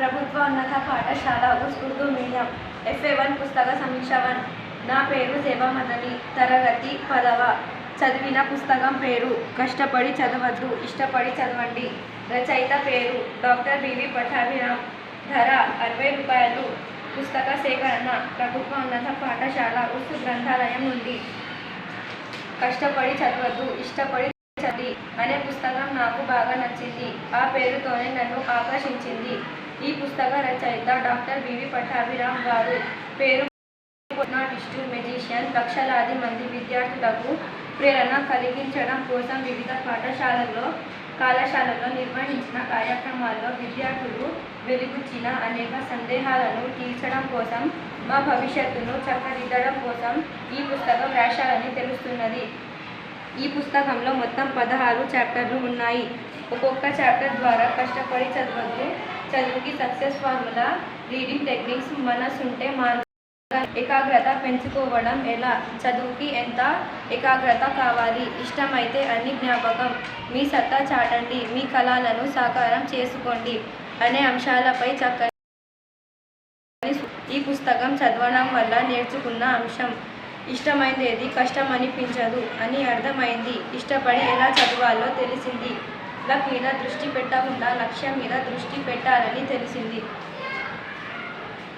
ప్రభుత్వ ఉన్నత పాఠశాల ఉర్దూ మీడియం FA1 పుస్తక సమీక్ష 1. నా పేరు జెబా మదని. తరగతి 10వ. చదివిన పుస్తకం పేరు కష్టపడి చదవద్దు, ఇష్టపడి చదవండి. రచయిత పేరు డాక్టర్ బివి పట్టాభిరామ్. ధర 60 రూపాయలు. పుస్తక సేకరణ ప్రభుత్వ ఉన్నత పాఠశాల ఉర్దూ గ్రంథాలయం నుండి. కష్టపడి చదవద్దు, ఇష్టపడి చదివి అనే పుస్తకం నాకు బాగా నచ్చింది. ఆ పేరుతోనే నన్ను ఆకర్షించింది. ఈ పుస్తక రచయిత డాక్టర్ బివి పట్టాభిరామ్ గారు. పేరు మెజిషియన్ లక్షలాది మంది విద్యార్థులకు ప్రేరణ కలిగించడం కోసం వివిధ కళాశాలల్లో నిర్వహించిన కార్యక్రమాల్లో విద్యార్థులు వెలిబుచ్చిన అనేక సందేహాలను తీర్చడం కోసం, మా భవిష్యత్తును చక్కదిద్దడం కోసం ఈ పుస్తకం రాశారని తెలుస్తున్నది. ఈ పుస్తకంలో మొత్తం 16 చాప్టర్లు ఉన్నాయి. ఒక్కొక్క చాప్టర్ ద్వారా కష్టపడి చదవద్దు, చదువుకి సక్సెస్ ఫార్ములా, రీడింగ్ టెక్నిక్స్, మనసుంటే మార్గం, ఏకాగ్రత పెంచుకోవడం ఎలా, చదువుకి ఎంత ఏకాగ్రత కావాలి, ఇష్టమైతే అన్ని జ్ఞాపకం, మీ సత్తా చాటండి, మీ కళలను సాకారం చేసుకోండి అనే అంశాలపై చక్కని ఈ పుస్తకం చదవడం వల్ల నేర్చుకున్న అంశం ఇష్టమైనది కష్టమనిపించదు అని అర్థమైంది. ఇష్టపడి ఎలా చదవాలో తెలిసింది. లక్ మీద దృష్టి పెట్టకుండా లక్ష్యం మీద దృష్టి పెట్టాలని తెలిసింది.